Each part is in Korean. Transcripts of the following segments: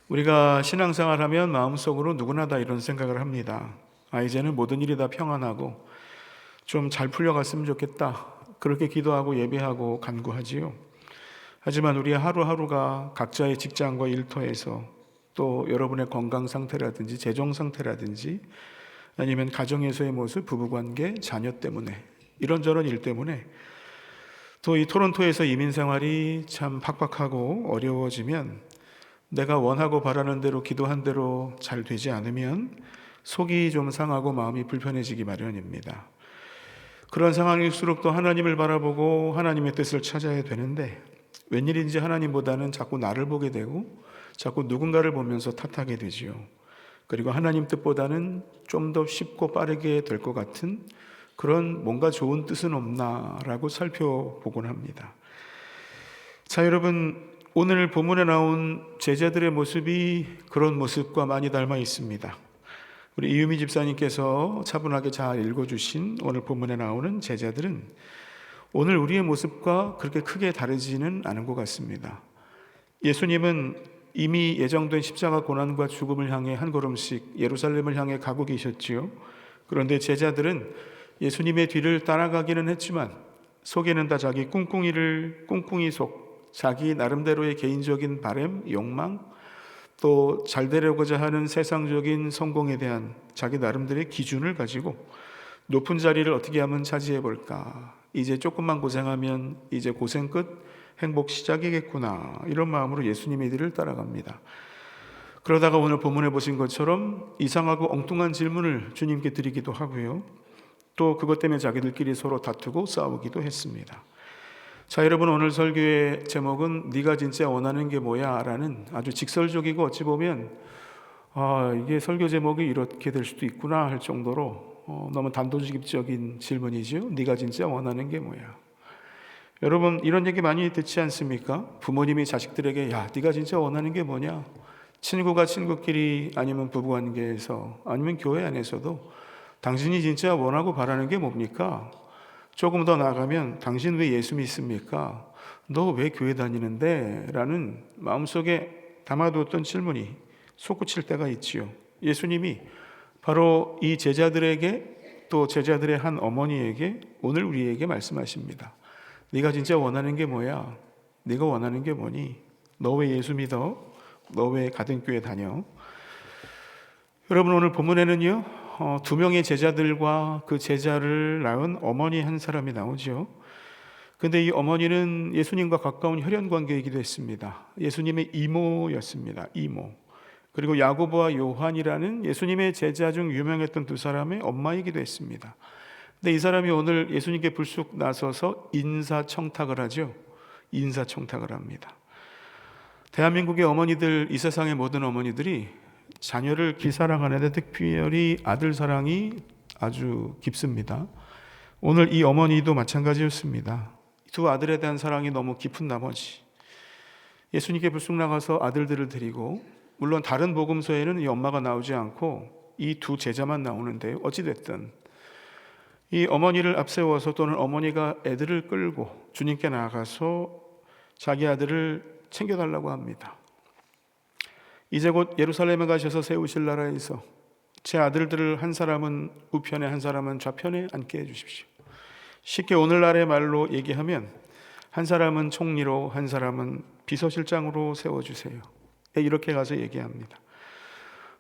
우리가 신앙생활하면 마음속으로 누구나 다 이런 생각을 합니다. 이제는 모든 일이 다 평안하고 좀 잘 풀려갔으면 좋겠다. 그렇게 기도하고 예배하고 간구하지요. 하지만 우리의 하루하루가 각자의 직장과 일터에서 또 여러분의 건강 상태라든지 재정 상태라든지 아니면 가정에서의 모습, 부부관계, 자녀 때문에 이런저런 일 때문에 또 이 토론토에서 이민 생활이 참 팍팍하고 어려워지면 내가 원하고 바라는 대로 기도한 대로 잘 되지 않으면 속이 좀 상하고 마음이 불편해지기 마련입니다. 그런 상황일수록 또 하나님을 바라보고 하나님의 뜻을 찾아야 되는데 웬일인지 하나님보다는 자꾸 나를 보게 되고 자꾸 누군가를 보면서 탓하게 되지요. 그리고 하나님 뜻보다는 좀 더 쉽고 빠르게 될 것 같은 그런 뭔가 좋은 뜻은 없나라고 살펴보곤 합니다. 자, 여러분, 오늘 본문에 나온 제자들의 모습이 그런 모습과 많이 닮아 있습니다. 우리 이유미 집사님께서 차분하게 잘 읽어주신 오늘 본문에 나오는 제자들은 오늘 우리의 모습과 그렇게 크게 다르지는 않은 것 같습니다. 예수님은 이미 예정된 십자가 고난과 죽음을 향해 한 걸음씩 예루살렘을 향해 가고 계셨지요. 그런데 제자들은 예수님의 뒤를 따라가기는 했지만 속에는 다 자기 꿍꿍이 속, 자기 나름대로의 개인적인 바람, 욕망, 또 잘 되려고자 하는 세상적인 성공에 대한 자기 나름대로의 기준을 가지고 높은 자리를 어떻게 하면 차지해 볼까, 이제 조금만 고생하면 이제 고생 끝, 행복 시작이겠구나, 이런 마음으로 예수님의 뒤를 따라갑니다. 그러다가 오늘 본문에 보신 것처럼 이상하고 엉뚱한 질문을 주님께 드리기도 하고요, 또 그것 때문에 자기들끼리 서로 다투고 싸우기도 했습니다. 자, 여러분, 오늘 설교의 제목은 네가 진짜 원하는 게 뭐야? 라는 아주 직설적이고 어찌 보면 이게 설교 제목이 이렇게 될 수도 있구나 할 정도로 너무 단도직입적인 질문이죠. 네가 진짜 원하는 게 뭐야? 여러분, 이런 얘기 많이 듣지 않습니까? 부모님이 자식들에게 야, 네가 진짜 원하는 게 뭐냐? 친구가 친구끼리, 아니면 부부관계에서, 아니면 교회 안에서도 당신이 진짜 원하고 바라는 게 뭡니까? 조금 더 나아가면 당신 왜 예수 믿습니까? 너 왜 교회 다니는데? 라는 마음속에 담아두었던 질문이 솟구칠 때가 있지요. 예수님이 바로 이 제자들에게, 또 제자들의 한 어머니에게 오늘 우리에게 말씀하십니다. 네가 진짜 원하는 게 뭐야? 네가 원하는 게 뭐니? 너 왜 예수 믿어? 너 왜 가든교회 다녀? 여러분, 오늘 본문에는요, 두 명의 제자들과 그 제자를 낳은 어머니 한 사람이 나오죠. 근데 이 어머니는 예수님과 가까운 혈연 관계이기도 했습니다. 예수님의 이모였습니다. 이모. 그리고 야고보와 요한이라는 예수님의 제자 중 유명했던 두 사람의 엄마이기도 했습니다. 근데 이 사람이 오늘 예수님께 불쑥 나서서 인사청탁을 하죠. 인사청탁을 합니다. 대한민국의 어머니들, 이 세상의 모든 어머니들이 자녀를 기사랑하는데 특별히 아들 사랑이 아주 깊습니다. 오늘 이 어머니도 마찬가지였습니다. 두 아들에 대한 사랑이 너무 깊은 나머지 예수님께 불쑥 나가서 아들들을 데리고, 물론 다른 복음서에는 이 엄마가 나오지 않고 이 두 제자만 나오는데 어찌됐든 이 어머니를 앞세워서, 또는 어머니가 애들을 끌고 주님께 나가서 자기 아들을 챙겨달라고 합니다. 이제 곧 예루살렘에 가셔서 세우실 나라에서 제 아들들을 한 사람은 우편에 한 사람은 좌편에 앉게 해주십시오. 쉽게 오늘날의 말로 얘기하면 한 사람은 총리로, 한 사람은 비서실장으로 세워주세요. 이렇게 가서 얘기합니다.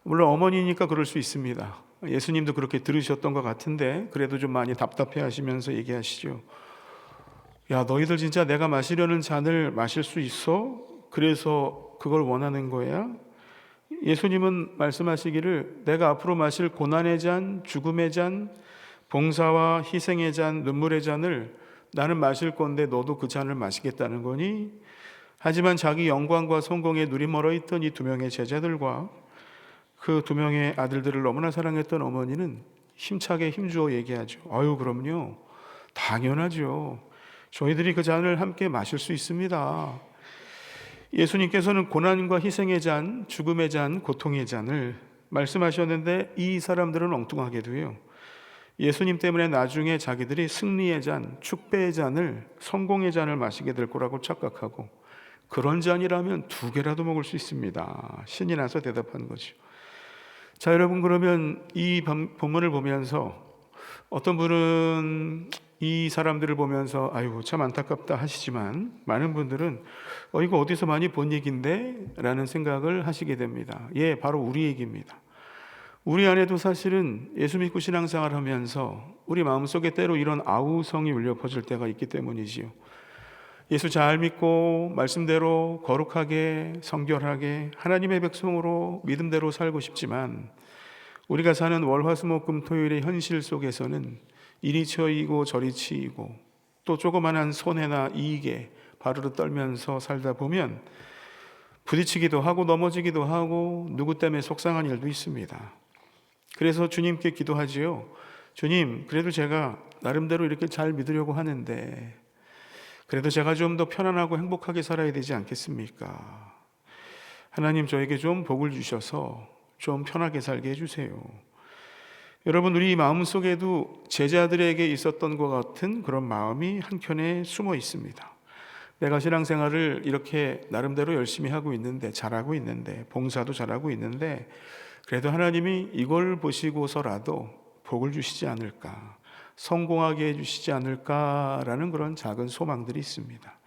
물론 어머니니까 그럴 수 있습니다. 예수님도 그렇게 들으셨던 것 같은데 그래도 좀 많이 답답해 하시면서 얘기하시죠. 야, 너희들 진짜 내가 마시려는 잔을 마실 수 있어? 그래서 그걸 원하는 거야? 예수님은 말씀하시기를 내가 앞으로 마실 고난의 잔, 죽음의 잔, 봉사와 희생의 잔, 눈물의 잔을 나는 마실 건데 너도 그 잔을 마시겠다는 거니? 하지만 자기 영광과 성공에 눈이 멀어 있던 이 두 명의 제자들과 그 두 명의 아들들을 너무나 사랑했던 어머니는 힘차게 힘주어 얘기하죠. 아유, 그럼요. 당연하죠. 저희들이 그 잔을 함께 마실 수 있습니다. 예수님께서는 고난과 희생의 잔, 죽음의 잔, 고통의 잔을 말씀하셨는데 이 사람들은 엉뚱하게도요, 예수님 때문에 나중에 자기들이 승리의 잔, 축배의 잔을, 성공의 잔을 마시게 될 거라고 착각하고 그런 잔이라면 2개라도 먹을 수 있습니다. 신이 나서 대답한 거죠. 자, 여러분, 그러면 이 본문을 보면서 어떤 분은 이 사람들을 보면서 아이고 참 안타깝다 하시지만, 많은 분들은 이거 어디서 많이 본 얘기인데? 라는 생각을 하시게 됩니다. 예, 바로 우리 얘기입니다. 우리 안에도 사실은 예수 믿고 신앙생활 하면서 우리 마음속에 때로 이런 아우성이 울려 퍼질 때가 있기 때문이지요. 예수 잘 믿고 말씀대로 거룩하게 성결하게 하나님의 백성으로 믿음대로 살고 싶지만, 우리가 사는 월화수목금토일의 현실 속에서는 이리 치이고 저리 치이고 또 조그만한 손해나 이익에 바르르 떨면서 살다 보면 부딪히기도 하고 넘어지기도 하고 누구 때문에 속상한 일도 있습니다. 그래서 주님께 기도하지요. 주님, 그래도 제가 나름대로 이렇게 잘 믿으려고 하는데 그래도 제가 좀 더 편안하고 행복하게 살아야 되지 않겠습니까? 하나님, 저에게 좀 복을 주셔서 좀 편하게 살게 해주세요. 여러분, 우리 마음속에도 제자들에게 있었던 것 같은 그런 마음이 한켠에 숨어 있습니다. 내가 신앙생활을 이렇게 나름대로 열심히 하고 있는데, 잘하고 있는데, 봉사도 잘하고 있는데 그래도 하나님이 이걸 보시고서라도 복을 주시지 않을까, 성공하게 해주시지 않을까라는 그런 작은 소망들이 있습니다.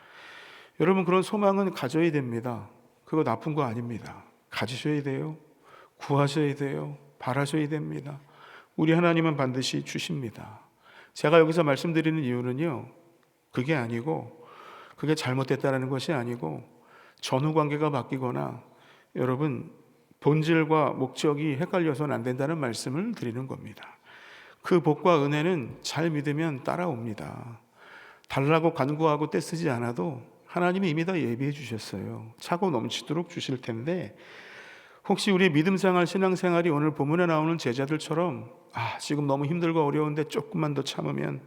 여러분, 그런 소망은 가져야 됩니다. 그거 나쁜 거 아닙니다. 가지셔야 돼요. 구하셔야 돼요. 바라셔야 됩니다. 우리 하나님은 반드시 주십니다. 제가 여기서 말씀드리는 이유는요, 그게 아니고, 그게 잘못됐다는 것이 아니고, 전후 관계가 바뀌거나 여러분 본질과 목적이 헷갈려서는 안 된다는 말씀을 드리는 겁니다. 그 복과 은혜는 잘 믿으면 따라옵니다. 달라고 간구하고 떼쓰지 않아도 하나님이 이미 다 예비해 주셨어요. 차고 넘치도록 주실 텐데, 혹시 우리 믿음생활, 신앙생활이 오늘 본문에 나오는 제자들처럼 지금 너무 힘들고 어려운데 조금만 더 참으면,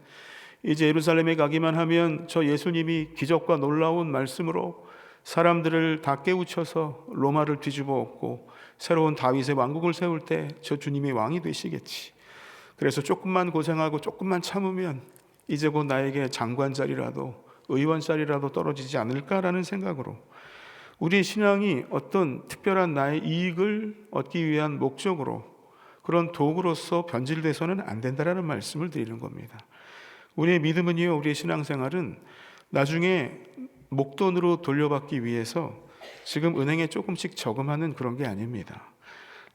이제 예루살렘에 가기만 하면 저 예수님이 기적과 놀라운 말씀으로 사람들을 다 깨우쳐서 로마를 뒤집어 엎고 새로운 다윗의 왕국을 세울 때 저 주님이 왕이 되시겠지. 그래서 조금만 고생하고 조금만 참으면 이제 곧 나에게 장관 자리라도 의원 자리라도 떨어지지 않을까라는 생각으로 우리의 신앙이 어떤 특별한 나의 이익을 얻기 위한 목적으로, 그런 도구로서 변질돼서는 안 된다라는 말씀을 드리는 겁니다. 우리의 믿음은요, 우리의 신앙생활은 나중에 목돈으로 돌려받기 위해서 지금 은행에 조금씩 저금하는 그런 게 아닙니다.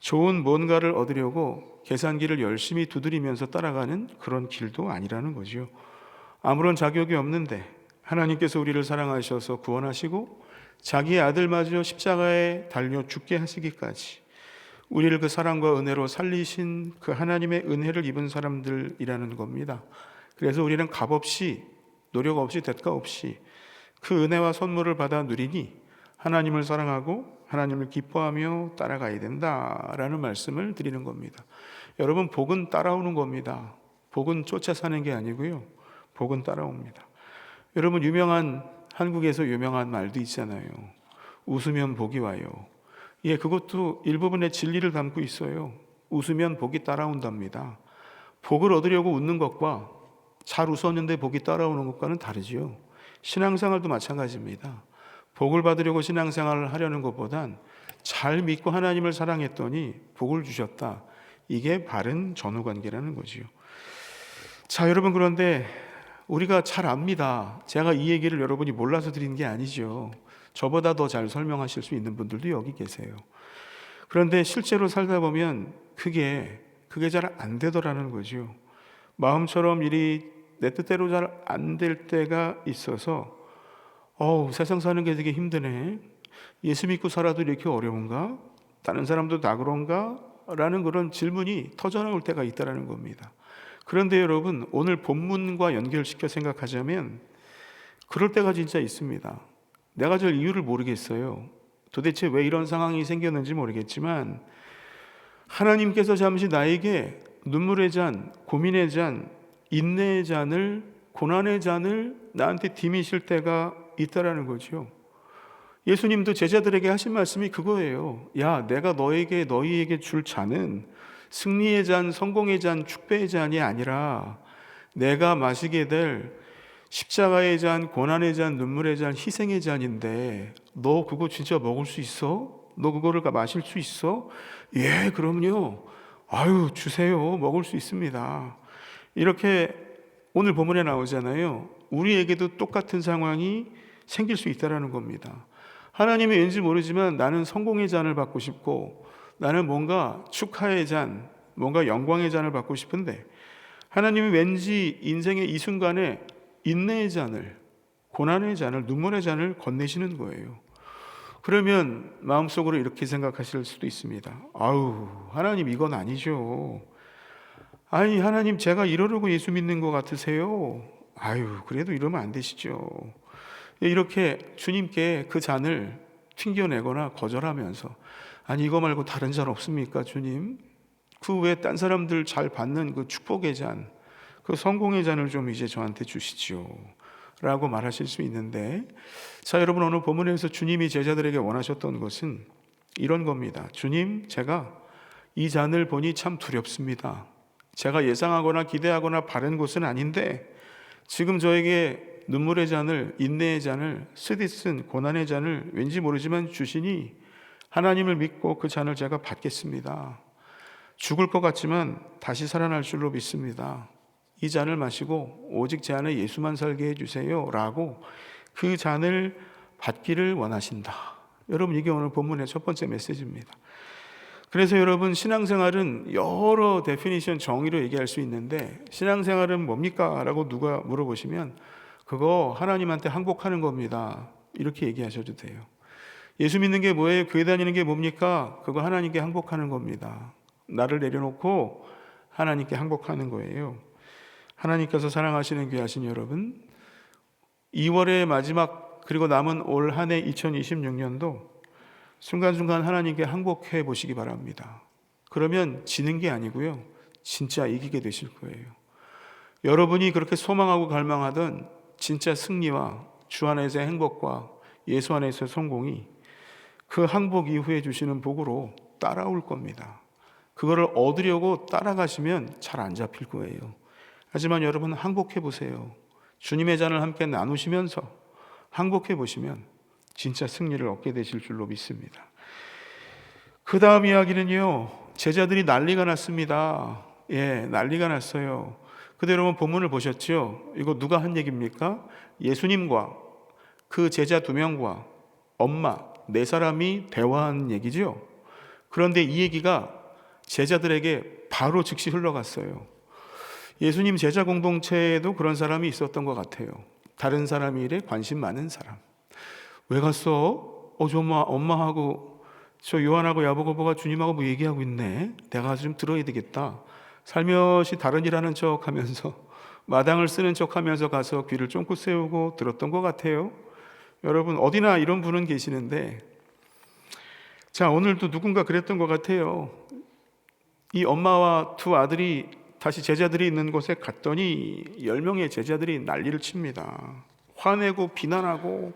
좋은 뭔가를 얻으려고 계산기를 열심히 두드리면서 따라가는 그런 길도 아니라는 거죠. 아무런 자격이 없는데 하나님께서 우리를 사랑하셔서 구원하시고 자기의 아들마저 십자가에 달려 죽게 하시기까지 우리를 그 사랑과 은혜로 살리신 그 하나님의 은혜를 입은 사람들이라는 겁니다. 그래서 우리는 값없이, 노력 없이, 대가 없이 그 은혜와 선물을 받아 누리니 하나님을 사랑하고 하나님을 기뻐하며 따라가야 된다라는 말씀을 드리는 겁니다. 여러분, 복은 따라오는 겁니다. 복은 쫓아 사는 게 아니고요, 복은 따라옵니다. 여러분, 한국에서 유명한 말도 있잖아요. 웃으면 복이 와요. 예, 그것도 일부분의 진리를 담고 있어요. 웃으면 복이 따라온답니다. 복을 얻으려고 웃는 것과 잘 웃었는데 복이 따라오는 것과는 다르지요. 신앙생활도 마찬가지입니다. 복을 받으려고 신앙생활을 하려는 것보단 잘 믿고 하나님을 사랑했더니 복을 주셨다. 이게 바른 전후관계라는 거지요. 자, 여러분, 그런데 우리가 잘 압니다. 제가 이 얘기를 여러분이 몰라서 드리는 게 아니죠. 저보다 더 잘 설명하실 수 있는 분들도 여기 계세요. 그런데 실제로 살다 보면 그게 잘 안 되더라는 거죠. 마음처럼 일이 내 뜻대로 잘 안 될 때가 있어서 세상 사는 게 되게 힘드네. 예수 믿고 살아도 이렇게 어려운가? 다른 사람도 다 그런가? 라는 그런 질문이 터져나올 때가 있다는 겁니다. 그런데 여러분, 오늘 본문과 연결시켜 생각하자면 그럴 때가 진짜 있습니다. 내가 잘 이유를 모르겠어요. 도대체 왜 이런 상황이 생겼는지 모르겠지만 하나님께서 잠시 나에게 눈물의 잔, 고민의 잔, 인내의 잔을, 고난의 잔을 나한테 디미실 때가 있다라는 거죠. 예수님도 제자들에게 하신 말씀이 그거예요. 야, 내가 너희에게 줄 잔은 승리의 잔, 성공의 잔, 축배의 잔이 아니라 내가 마시게 될 십자가의 잔, 고난의 잔, 눈물의 잔, 희생의 잔인데 너 그거 진짜 먹을 수 있어? 너 그거를 마실 수 있어? 예, 그럼요. 아유, 주세요. 먹을 수 있습니다. 이렇게 오늘 본문에 나오잖아요. 우리에게도 똑같은 상황이 생길 수 있다는 겁니다. 하나님이 왠지 모르지만 나는 성공의 잔을 받고 싶고, 나는 뭔가 축하의 잔, 뭔가 영광의 잔을 받고 싶은데, 하나님이 왠지 인생의 이 순간에 인내의 잔을, 고난의 잔을, 눈물의 잔을 건네시는 거예요. 그러면 마음속으로 이렇게 생각하실 수도 있습니다. 아우, 하나님 이건 아니죠. 아니, 하나님 제가 이러려고 예수 믿는 것 같으세요? 아유, 그래도 이러면 안 되시죠. 이렇게 주님께 그 잔을 튕겨내거나 거절하면서, 아니 이거 말고 다른 잔 없습니까 주님? 그 외에 딴 사람들 잘 받는 그 축복의 잔, 그 성공의 잔을 좀 이제 저한테 주시지요 라고 말하실 수 있는데, 자 여러분, 오늘 본문에서 주님이 제자들에게 원하셨던 것은 이런 겁니다. 주님, 제가 이 잔을 보니 참 두렵습니다. 제가 예상하거나 기대하거나 바른 곳은 아닌데 지금 저에게 눈물의 잔을, 인내의 잔을, 쓰디쓴 고난의 잔을 왠지 모르지만 주시니 하나님을 믿고 그 잔을 제가 받겠습니다. 죽을 것 같지만 다시 살아날 줄로 믿습니다. 이 잔을 마시고 오직 제 안에 예수만 살게 해주세요 라고 그 잔을 받기를 원하신다. 여러분, 이게 오늘 본문의 첫 번째 메시지입니다. 그래서 여러분, 신앙생활은 여러 데피니션, 정의로 얘기할 수 있는데 신앙생활은 뭡니까? 라고 누가 물어보시면 그거 하나님한테 항복하는 겁니다. 이렇게 얘기하셔도 돼요. 예수 믿는 게 뭐예요? 교회 다니는 게 뭡니까? 그거 하나님께 항복하는 겁니다. 나를 내려놓고 하나님께 항복하는 거예요. 하나님께서 사랑하시는 귀하신 여러분, 2월의 마지막 그리고 남은 올 한 해 2026년도 순간순간 하나님께 항복해 보시기 바랍니다. 그러면 지는 게 아니고요, 진짜 이기게 되실 거예요. 여러분이 그렇게 소망하고 갈망하던 진짜 승리와 주 안에서의 행복과 예수 안에서의 성공이 그 항복 이후에 주시는 복으로 따라올 겁니다. 그거를 얻으려고 따라가시면 잘 안 잡힐 거예요. 하지만 여러분, 항복해 보세요. 주님의 잔을 함께 나누시면서 항복해 보시면 진짜 승리를 얻게 되실 줄로 믿습니다. 그 다음 이야기는요, 제자들이 난리가 났습니다. 예, 난리가 났어요. 근데 여러분, 본문을 보셨죠? 이거 누가 한 얘기입니까? 예수님과 그 제자 2명과 엄마 4사람이 대화한 얘기죠. 그런데 이 얘기가 제자들에게 바로 즉시 흘러갔어요. 예수님 제자 공동체에도 그런 사람이 있었던 것 같아요. 다른 사람 일에 관심 많은 사람. 왜 갔어? 저 엄마하고 저 요한하고 야고보가 주님하고 뭐 얘기하고 있네. 내가 좀 들어야 되겠다. 살며시 다른 일 하는 척 하면서, 마당을 쓰는 척 하면서 가서 귀를 쫑긋 세우고 들었던 것 같아요. 여러분, 어디나 이런 분은 계시는데, 자, 오늘도 누군가 그랬던 것 같아요. 이 엄마와 2 아들이 다시 제자들이 있는 곳에 갔더니 10명의 제자들이 난리를 칩니다. 화내고 비난하고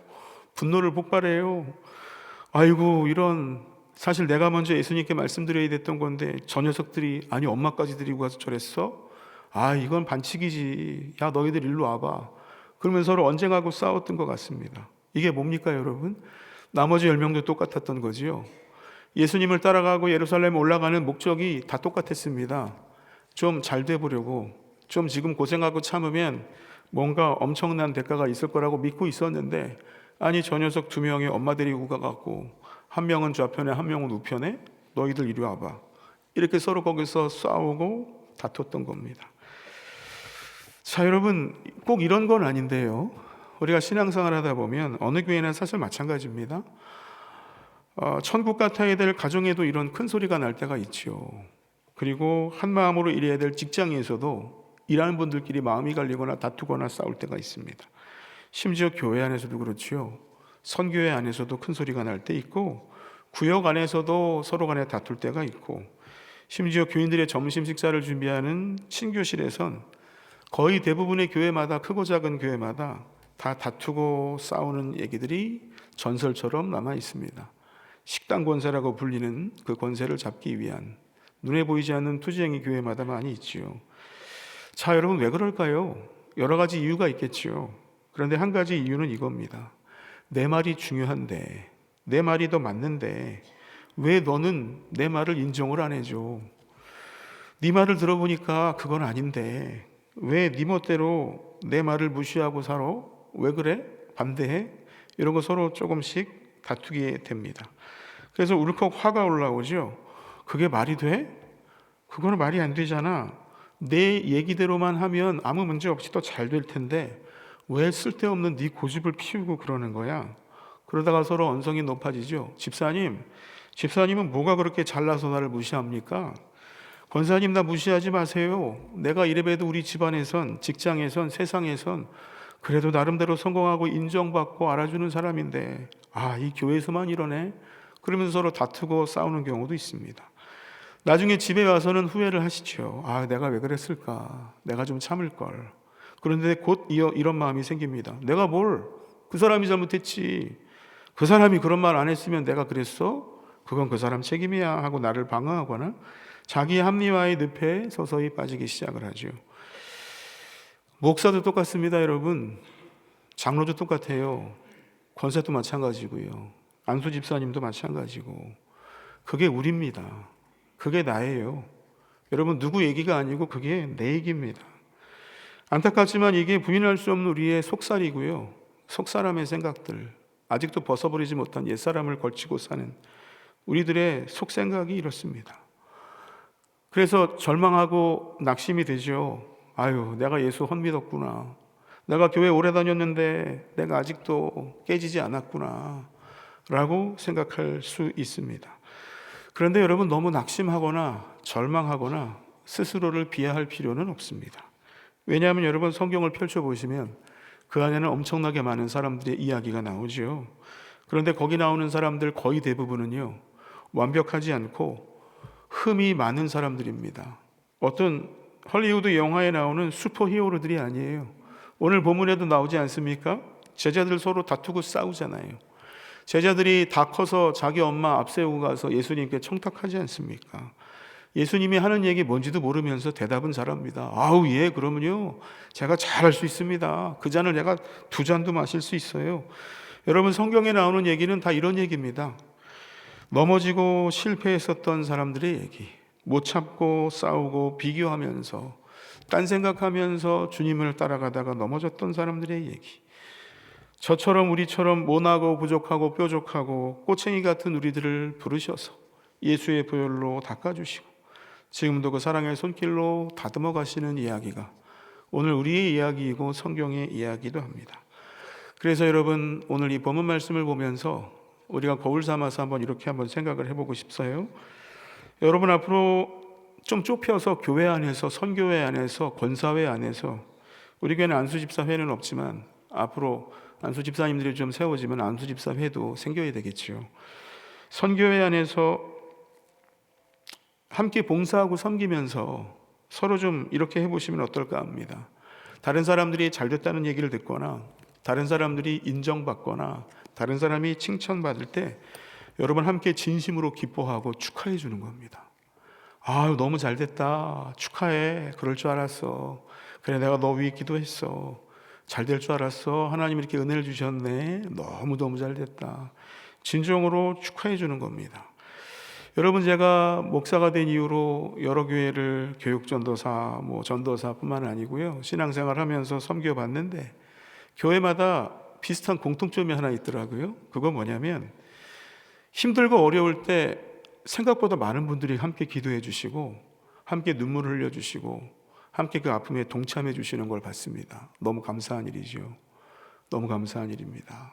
분노를 폭발해요. 아이고, 이런, 사실 내가 먼저 예수님께 말씀드려야 됐던 건데 저 녀석들이, 아니 엄마까지 데리고 가서 저랬어? 아, 이건 반칙이지. 야, 너희들 일로 와봐. 그러면서 서로 언쟁하고 싸웠던 것 같습니다. 이게 뭡니까 여러분? 나머지 10명도 똑같았던 거지요. 예수님을 따라가고 예루살렘 올라가는 목적이 다 똑같았습니다. 좀 잘 돼 보려고, 좀 지금 고생하고 참으면 뭔가 엄청난 대가가 있을 거라고 믿고 있었는데, 아니 저 녀석 2명이 엄마 데리고 가갖고 한 명은 좌편에 한 명은 우편에, 너희들 이리 와봐. 이렇게 서로 거기서 싸우고 다퉜던 겁니다. 자 여러분, 꼭 이런 건 아닌데요, 우리가 신앙생활 하다 보면 어느 교회나 사실 마찬가지입니다. 천국 같아야 될 가정에도 이런 큰 소리가 날 때가 있죠. 그리고 한 마음으로 일해야 될 직장에서도 일하는 분들끼리 마음이 갈리거나 다투거나 싸울 때가 있습니다. 심지어 교회 안에서도 그렇죠. 선교회 안에서도 큰 소리가 날 때 있고, 구역 안에서도 서로 간에 다툴 때가 있고, 심지어 교인들의 점심 식사를 준비하는 친교실에선 거의 대부분의 교회마다, 크고 작은 교회마다 다 다투고 싸우는 얘기들이 전설처럼 남아 있습니다. 식당 권세라고 불리는 그 권세를 잡기 위한 눈에 보이지 않는 투쟁이 교회마다 많이 있지요. 자 여러분, 왜 그럴까요? 여러 가지 이유가 있겠지요. 그런데 한 가지 이유는 이겁니다. 내 말이 중요한데, 내 말이 더 맞는데 왜 너는 내 말을 인정을 안 해줘? 네 말을 들어보니까 그건 아닌데 왜 네 멋대로 내 말을 무시하고 살아? 왜 그래? 반대해? 이런 거 서로 조금씩 다투게 됩니다. 그래서 울컥 화가 올라오죠. 그게 말이 돼? 그거는 말이 안 되잖아. 내 얘기대로만 하면 아무 문제 없이 더 잘 될 텐데 왜 쓸데없는 네 고집을 피우고 그러는 거야? 그러다가 서로 언성이 높아지죠. 집사님은 뭐가 그렇게 잘나서 나를 무시합니까? 권사님 나 무시하지 마세요. 내가 이래봬도 우리 집안에선, 직장에선, 세상에선 그래도 나름대로 성공하고 인정받고 알아주는 사람인데 이 교회에서만 이러네? 그러면서 서로 다투고 싸우는 경우도 있습니다. 나중에 집에 와서는 후회를 하시죠. 내가 왜 그랬을까? 내가 좀 참을걸. 그런데 곧 이런 마음이 생깁니다. 내가 뭘? 그 사람이 잘못했지. 그 사람이 그런 말 안 했으면 내가 그랬어? 그건 그 사람 책임이야 하고 나를 방어하거나 자기의 합리화의 늪에 서서히 빠지기 시작을 하죠. 목사도 똑같습니다, 여러분. 장로도 똑같아요. 권사도 마찬가지고요. 안수 집사님도 마찬가지고. 그게 우리입니다. 그게 나예요. 여러분 누구 얘기가 아니고 그게 내 얘기입니다. 안타깝지만 이게 부인할 수 없는 우리의 속살이고요. 속사람의 생각들, 아직도 벗어버리지 못한 옛사람을 걸치고 사는 우리들의 속생각이 이렇습니다. 그래서 절망하고 낙심이 되죠. 내가 예수 헛믿었구나. 내가 교회 오래 다녔는데 내가 아직도 깨지지 않았구나 라고 생각할 수 있습니다. 그런데 여러분 너무 낙심하거나 절망하거나 스스로를 비하할 필요는 없습니다. 왜냐하면 여러분 성경을 펼쳐보시면 그 안에는 엄청나게 많은 사람들의 이야기가 나오죠. 그런데 거기 나오는 사람들 거의 대부분은요, 완벽하지 않고 흠이 많은 사람들입니다. 어떤 헐리우드 영화에 나오는 슈퍼히어로들이 아니에요. 오늘 본문에도 나오지 않습니까? 제자들 서로 다투고 싸우잖아요. 제자들이 다 커서 자기 엄마 앞세우고 가서 예수님께 청탁하지 않습니까? 예수님이 하는 얘기 뭔지도 모르면서 대답은 잘합니다. 예, 그러면요 제가 잘할 수 있습니다. 그 잔을 내가 2잔도 마실 수 있어요. 여러분 성경에 나오는 얘기는 다 이런 얘기입니다. 넘어지고 실패했었던 사람들의 얘기, 못 참고 싸우고 비교하면서 딴 생각하면서 주님을 따라가다가 넘어졌던 사람들의 얘기, 저처럼 우리처럼 모나고 부족하고 뾰족하고 꼬챙이 같은 우리들을 부르셔서 예수의 보혈로 닦아주시고 지금도 그 사랑의 손길로 다듬어 가시는 이야기가 오늘 우리의 이야기이고 성경의 이야기도 합니다. 그래서 여러분 오늘 이 본문 말씀을 보면서 우리가 거울 삼아서 이렇게 한번 생각을 해보고 싶어요. 여러분 앞으로 좀 좁혀서 교회 안에서, 선교회 안에서, 권사회 안에서, 우리 교회는 안수집사회는 없지만 앞으로 안수집사님들이 좀 세워지면 안수집사회도 생겨야 되겠죠. 선교회 안에서 함께 봉사하고 섬기면서 서로 좀 이렇게 해보시면 어떨까 합니다. 다른 사람들이 잘 됐다는 얘기를 듣거나 다른 사람들이 인정받거나 다른 사람이 칭찬받을 때 여러분 함께 진심으로 기뻐하고 축하해 주는 겁니다. 너무 잘 됐다. 축하해. 그럴 줄 알았어. 그래, 내가 너 위해 기도했어. 잘 될 줄 알았어. 하나님 이렇게 은혜를 주셨네. 너무너무 잘 됐다. 진정으로 축하해 주는 겁니다. 여러분 제가 목사가 된 이후로 여러 교회를 교육전도사, 전도사뿐만 아니고요, 신앙생활 하면서 섬겨봤는데 교회마다 비슷한 공통점이 하나 있더라고요. 그건 뭐냐면 힘들고 어려울 때 생각보다 많은 분들이 함께 기도해 주시고 함께 눈물을 흘려 주시고 함께 그 아픔에 동참해 주시는 걸 봤습니다. 너무 감사한 일이죠. 너무 감사한 일입니다.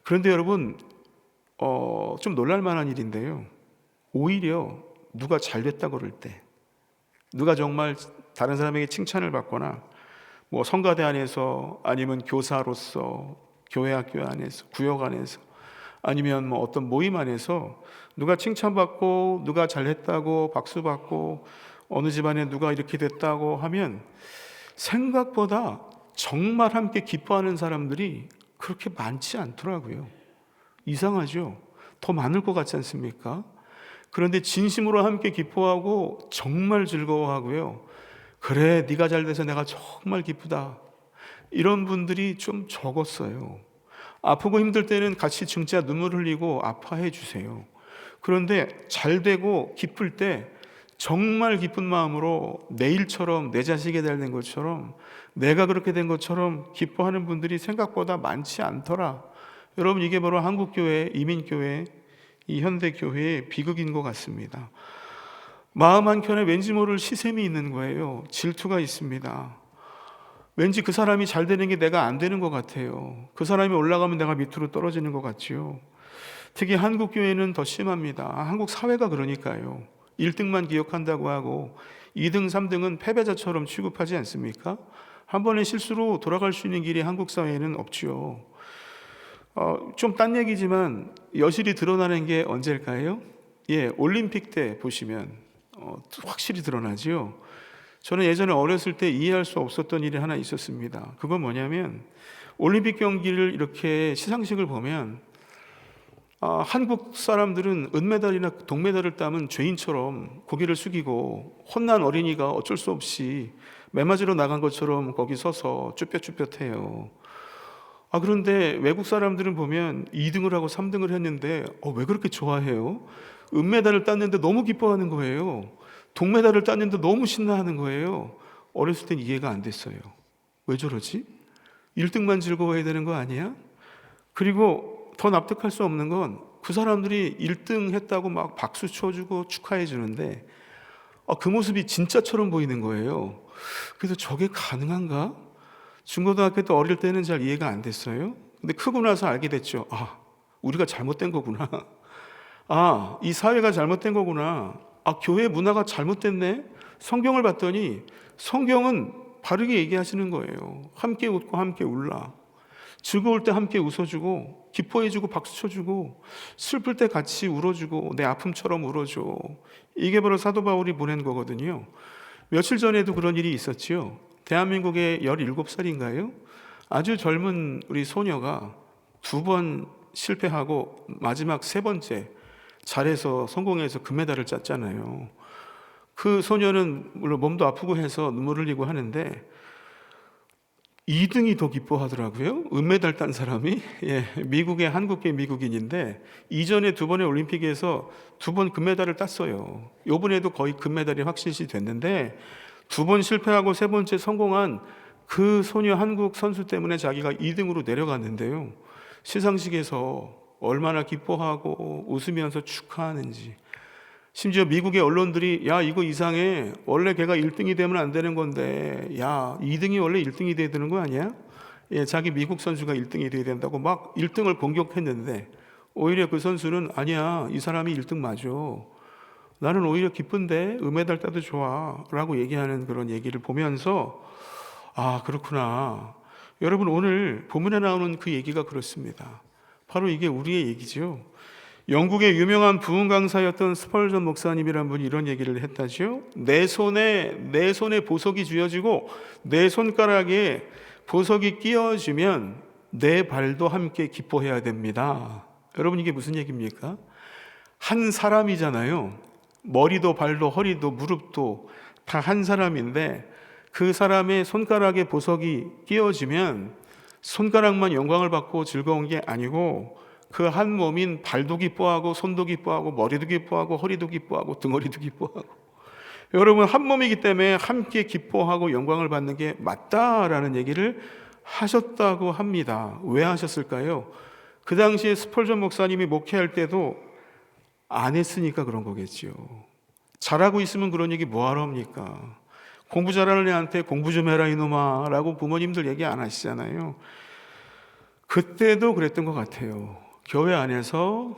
그런데 여러분 좀 놀랄 만한 일인데요, 오히려 누가 잘 됐다 그럴 때, 누가 정말 다른 사람에게 칭찬을 받거나 성가대 안에서 아니면 교사로서 교회 학교 안에서 구역 안에서 아니면 어떤 모임 안에서 누가 칭찬받고 누가 잘했다고 박수받고 어느 집안에 누가 이렇게 됐다고 하면 생각보다 정말 함께 기뻐하는 사람들이 그렇게 많지 않더라고요. 이상하죠? 더 많을 것 같지 않습니까? 그런데 진심으로 함께 기뻐하고 정말 즐거워하고요, 그래, 네가 잘 돼서 내가 정말 기쁘다. 이런 분들이 좀 적었어요. 아프고 힘들 때는 같이 진짜 눈물 흘리고 아파해 주세요. 그런데 잘 되고 기쁠 때 정말 기쁜 마음으로 내 일처럼, 내 자식이 잘 된 것처럼, 내가 그렇게 된 것처럼 기뻐하는 분들이 생각보다 많지 않더라. 여러분, 이게 바로 한국교회, 이민교회, 이 현대교회의 비극인 것 같습니다. 마음 한켠에 왠지 모를 시샘이 있는 거예요. 질투가 있습니다. 왠지 그 사람이 잘 되는 게 내가 안 되는 것 같아요. 그 사람이 올라가면 내가 밑으로 떨어지는 것 같지요. 특히 한국 교회는 더 심합니다. 한국 사회가 그러니까요. 1등만 기억한다고 하고 2등, 3등은 패배자처럼 취급하지 않습니까? 한 번의 실수로 돌아갈 수 있는 길이 한국 사회에는 없지요. 좀 딴 얘기지만 여실히 드러나는 게 언제일까요? 올림픽 때 보시면 확실히 드러나지요. 저는 예전에 어렸을 때 이해할 수 없었던 일이 하나 있었습니다. 그건 뭐냐면 올림픽 경기를 이렇게 시상식을 보면 한국 사람들은 은메달이나 동메달을 따면 죄인처럼 고개를 숙이고 혼난 어린이가 어쩔 수 없이 매맞으러 나간 것처럼 거기 서서 쭈뼛쭈뼛해요. 그런데 외국 사람들은 보면 2등을 하고 3등을 했는데 왜 그렇게 좋아해요? 은메달을 땄는데 너무 기뻐하는 거예요. 동메달을 땄는데 너무 신나하는 거예요. 어렸을 땐 이해가 안 됐어요. 왜 저러지? 1등만 즐거워해야 되는 거 아니야? 그리고 더 납득할 수 없는 건 그 사람들이 1등 했다고 막 박수 쳐주고 축하해 주는데 그 모습이 진짜처럼 보이는 거예요. 그래서 저게 가능한가? 중고등학교 때 어릴 때는 잘 이해가 안 됐어요. 근데 크고 나서 알게 됐죠. 우리가 잘못된 거구나. 이 사회가 잘못된 거구나. 교회 문화가 잘못됐네. 성경을 봤더니 성경은 바르게 얘기하시는 거예요. 함께 웃고 함께 울라. 즐거울 때 함께 웃어주고 기뻐해주고 박수 쳐주고 슬플 때 같이 울어주고 내 아픔처럼 울어줘. 이게 바로 사도 바울이 보낸 거거든요. 며칠 전에도 그런 일이 있었지요. 대한민국의 17살인가요? 아주 젊은 우리 소녀가 2번 실패하고 마지막 3번째 잘해서 성공해서 금메달을 땄잖아요. 그 소녀는 물론 몸도 아프고 해서 눈물 흘리고 하는데 2등이 더 기뻐하더라고요. 은메달 딴 사람이. 미국의 한국계 미국인인데 이전에 2번의 올림픽에서 2번 금메달을 땄어요. 이번에도 거의 금메달이 확실시 됐는데 2번 실패하고 3번째 성공한 그 소녀 한국 선수 때문에 자기가 2등으로 내려갔는데요. 시상식에서 얼마나 기뻐하고 웃으면서 축하하는지. 심지어 미국의 언론들이 야 이거 이상해. 원래 걔가 1등이 되면 안 되는 건데 야 2등이 원래 1등이 돼야 되는 거 아니야? 자기 미국 선수가 1등이 돼야 된다고 막 1등을 공격했는데 오히려 그 선수는 아니야 이 사람이 1등 맞아. 나는 오히려 기쁜데 은메달 따도 좋아 라고 얘기하는 그런 얘기를 보면서 그렇구나. 여러분 오늘 본문에 나오는 그 얘기가 그렇습니다. 바로 이게 우리의 얘기죠. 영국의 유명한 부흥 강사였던 스펄전 목사님이란 분이 이런 얘기를 했다죠. 내 손에 보석이 쥐어지고 내 손가락에 보석이 끼어지면 내 발도 함께 기뻐해야 됩니다. 여러분 이게 무슨 얘기입니까? 한 사람이잖아요. 머리도 발도 허리도 무릎도 다 한 사람인데 그 사람의 손가락에 보석이 끼어지면 손가락만 영광을 받고 즐거운 게 아니고 그 한 몸인 발도 기뻐하고 손도 기뻐하고 머리도 기뻐하고 허리도 기뻐하고 등허리도 기뻐하고 여러분 한 몸이기 때문에 함께 기뻐하고 영광을 받는 게 맞다라는 얘기를 하셨다고 합니다. 왜 하셨을까요? 그 당시에 스펄전 목사님이 목회할 때도 안 했으니까 그런 거겠죠. 잘하고 있으면 그런 얘기 뭐하러 합니까? 공부 잘하는 애한테 공부 좀 해라 이놈아 라고 부모님들 얘기 안 하시잖아요. 그때도 그랬던 것 같아요. 교회 안에서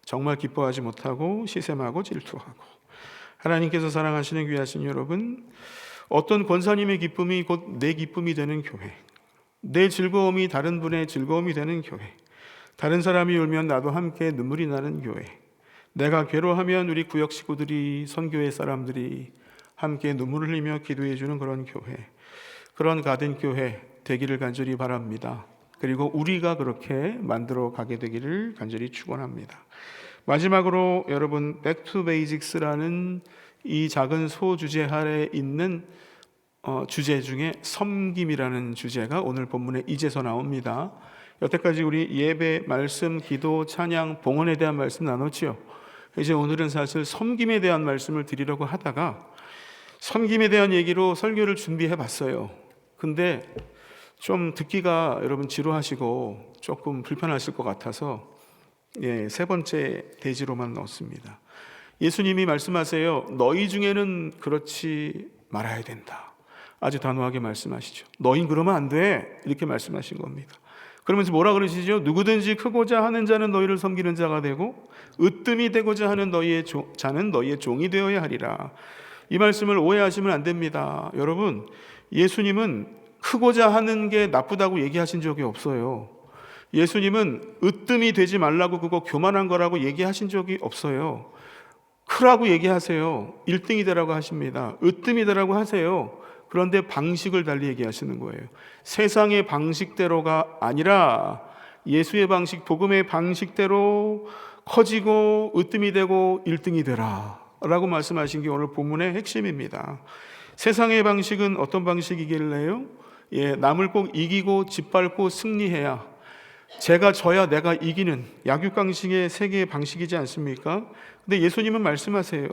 정말 기뻐하지 못하고 시샘하고 질투하고. 하나님께서 사랑하시는 귀하신 여러분, 어떤 권사님의 기쁨이 곧 내 기쁨이 되는 교회, 내 즐거움이 다른 분의 즐거움이 되는 교회, 다른 사람이 울면 나도 함께 눈물이 나는 교회, 내가 괴로워하면 우리 구역 식구들이 선교회 사람들이 함께 눈물을 흘리며 기도해 주는 그런 교회, 그런 가든교회 되기를 간절히 바랍니다. 그리고 우리가 그렇게 만들어 가게 되기를 간절히 축원합니다. 마지막으로 여러분 Back to Basics라는 이 작은 소주제 아래 있는 주제 중에 섬김이라는 주제가 오늘 본문에 이제서 나옵니다. 여태까지 우리 예배, 말씀, 기도, 찬양, 봉헌에 대한 말씀 나눴지요. 이제 오늘은 사실 섬김에 대한 말씀을 드리려고 하다가 섬김에 대한 얘기로 설교를 준비해 봤어요. 근데 좀 듣기가 여러분 지루하시고 조금 불편하실 것 같아서 세 번째 대지로만 넣었습니다. 예수님이 말씀하세요. 너희 중에는 그렇지 말아야 된다. 아주 단호하게 말씀하시죠. 너희 그러면 안 돼. 이렇게 말씀하신 겁니다. 그러면서 뭐라 그러시죠? 누구든지 크고자 하는 자는 너희를 섬기는 자가 되고 으뜸이 되고자 하는 자는 너희의 종이 되어야 하리라. 이 말씀을 오해하시면 안 됩니다. 여러분, 예수님은 크고자 하는 게 나쁘다고 얘기하신 적이 없어요. 예수님은 으뜸이 되지 말라고 그거 교만한 거라고 얘기하신 적이 없어요. 크라고 얘기하세요. 1등이 되라고 하십니다. 으뜸이 되라고 하세요. 그런데 방식을 달리 얘기하시는 거예요. 세상의 방식대로가 아니라 예수의 방식, 복음의 방식대로 커지고 으뜸이 되고 1등이 되라 라고 말씀하신 게 오늘 본문의 핵심입니다. 세상의 방식은 어떤 방식이길래요? 남을 꼭 이기고 짓밟고 승리해야, 제가 져야 내가 이기는 약육강식의 세계의 방식이지 않습니까? 근데 예수님은 말씀하세요.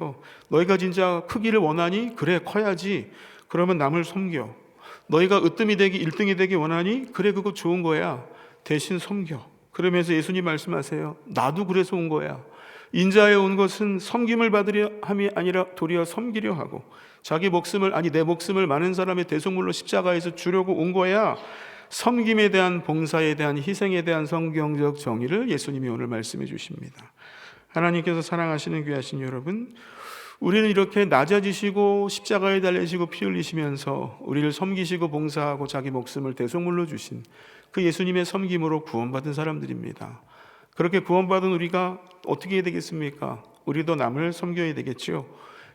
너희가 진짜 크기를 원하니? 그래, 커야지. 그러면 남을 섬겨. 너희가 으뜸이 되기 1등이 되기 원하니? 그래, 그거 좋은 거야. 대신 섬겨. 그러면서 예수님 말씀하세요. 나도 그래서 온 거야. 인자에 온 것은 섬김을 받으려 함이 아니라 도리어 섬기려 하고 자기 목숨을, 아니 내 목숨을 많은 사람의 대속물로 십자가에서 주려고 온 거야. 섬김에 대한, 봉사에 대한, 희생에 대한 성경적 정의를 예수님이 오늘 말씀해 주십니다. 하나님께서 사랑하시는 귀하신 여러분, 우리는 이렇게 낮아지시고 십자가에 달리시고 피 흘리시면서 우리를 섬기시고 봉사하고 자기 목숨을 대속물로 주신 그 예수님의 섬김으로 구원받은 사람들입니다. 그렇게 구원받은 우리가 어떻게 해야 되겠습니까? 우리도 남을 섬겨야 되겠죠.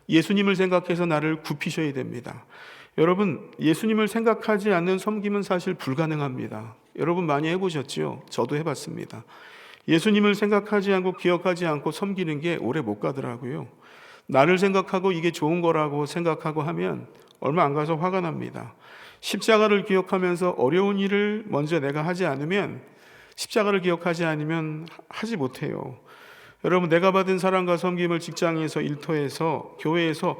예수님을 생각해서 나를 굽히셔야 됩니다. 여러분, 예수님을 생각하지 않는 섬김은 사실 불가능합니다. 여러분 많이 해보셨죠? 저도 해봤습니다. 예수님을 생각하지 않고 기억하지 않고 섬기는 게 오래 못 가더라고요. 나를 생각하고 이게 좋은 거라고 생각하고 하면 얼마 안 가서 화가 납니다. 십자가를 기억하면서 어려운 일을 먼저 내가 하지 않으면, 십자가를 기억하지 않으면 하지 못해요. 여러분, 내가 받은 사랑과 섬김을 직장에서, 일터에서, 교회에서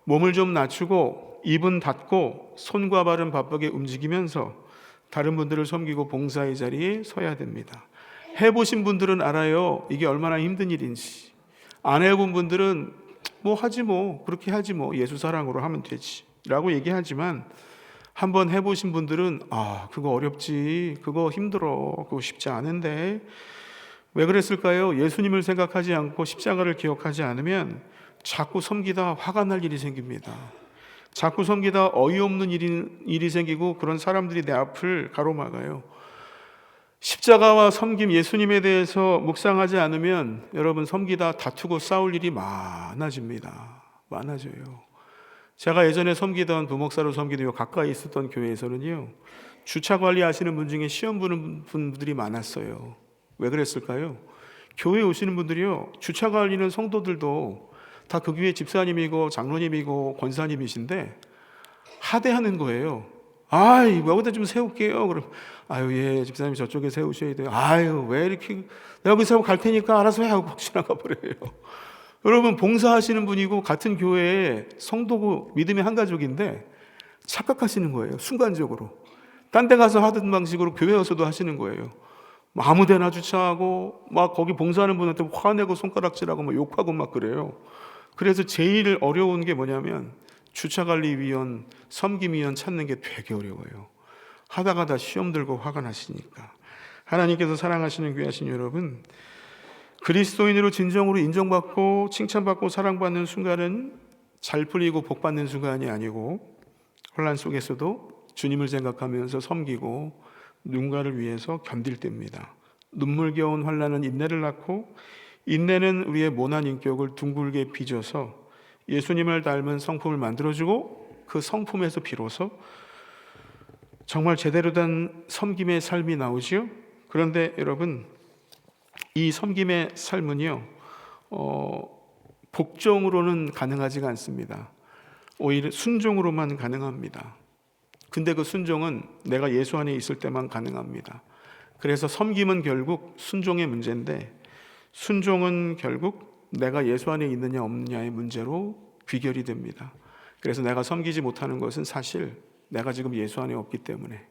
몸을 좀 낮추고 입은 닫고 손과 발은 바쁘게 움직이면서 다른 분들을 섬기고 봉사의 자리에 서야 됩니다. 해보신 분들은 알아요. 이게 얼마나 힘든 일인지. 안 해본 분들은 뭐 하지 뭐, 그렇게 하지 뭐, 예수 사랑으로 하면 되지 라고 얘기하지만, 한번 해보신 분들은 그거 어렵지, 그거 힘들어, 그거 쉽지 않은데. 왜 그랬을까요? 예수님을 생각하지 않고 십자가를 기억하지 않으면 자꾸 섬기다 화가 날 일이 생깁니다. 자꾸 섬기다 어이없는 일이 생기고 그런 사람들이 내 앞을 가로막아요. 십자가와 섬김, 예수님에 대해서 묵상하지 않으면 여러분 섬기다 다투고 싸울 일이 많아집니다. 많아져요. 제가 예전에 섬기던, 부목사로 섬기던 가까이 있었던 교회에서는요, 주차 관리하시는 분 중에 시험 보는 분들이 많았어요. 왜 그랬을까요? 교회에 오시는 분들이요, 주차 관리는 성도들도 다 그 교회 집사님이고 장로님이고 권사님이신데 하대하는 거예요. 여기다 좀 세울게요. 그럼 예, 집사님 저쪽에 세우셔야 돼요. 왜 이렇게, 내가 여기 세우고 갈 테니까 알아서 해 하고 지나가 버려요. 여러분, 봉사하시는 분이고 같은 교회에 성도고 믿음의 한 가족인데 착각하시는 거예요. 순간적으로 딴 데 가서 하던 방식으로 교회 와서도 하시는 거예요. 아무 데나 주차하고 막 거기 봉사하는 분한테 화내고 손가락질하고 막 욕하고 막 그래요. 그래서 제일 어려운 게 뭐냐면 주차관리위원, 섬김위원 찾는 게 되게 어려워요. 하다가 다 시험 들고 화가 나시니까. 하나님께서 사랑하시는 귀하신 여러분, 그리스도인으로 진정으로 인정받고 칭찬받고 사랑받는 순간은 잘 풀리고 복받는 순간이 아니고 혼란 속에서도 주님을 생각하면서 섬기고 누군가를 위해서 견딜 때입니다. 눈물겨운 환난은 인내를 낳고, 인내는 우리의 모난 인격을 둥글게 빚어서 예수님을 닮은 성품을 만들어주고, 그 성품에서 비로소 정말 제대로 된 섬김의 삶이 나오지요. 그런데 여러분, 이 섬김의 삶은요, 복종으로는 가능하지가 않습니다. 오히려 순종으로만 가능합니다. 근데 그 순종은 내가 예수 안에 있을 때만 가능합니다. 그래서 섬김은 결국 순종의 문제인데, 순종은 결국 내가 예수 안에 있느냐 없느냐의 문제로 귀결이 됩니다. 그래서 내가 섬기지 못하는 것은 사실 내가 지금 예수 안에 없기 때문에,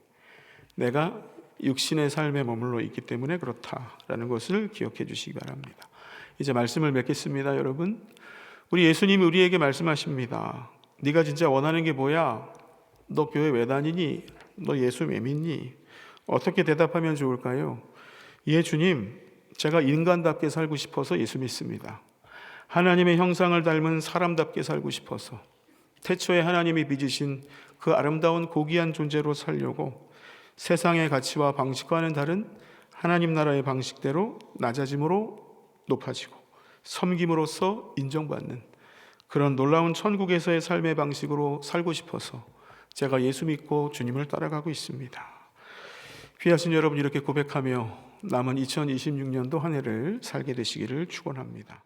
내가 육신의 삶에 머물러 있기 때문에 그렇다라는 것을 기억해 주시기 바랍니다. 이제 말씀을 맺겠습니다. 여러분, 우리 예수님이 우리에게 말씀하십니다. 네가 진짜 원하는 게 뭐야? 너 교회 왜 다니니? 너 예수 왜 믿니? 어떻게 대답하면 좋을까요? 예, 주님, 제가 인간답게 살고 싶어서 예수 믿습니다. 하나님의 형상을 닮은 사람답게 살고 싶어서, 태초에 하나님이 빚으신 그 아름다운 고귀한 존재로 살려고 세상의 가치와 방식과는 다른 하나님 나라의 방식대로 낮아짐으로 높아지고 섬김으로써 인정받는 그런 놀라운 천국에서의 삶의 방식으로 살고 싶어서 제가 예수 믿고 주님을 따라가고 있습니다. 귀하신 여러분, 이렇게 고백하며 남은 2026년도 한 해를 살게 되시기를 축원합니다.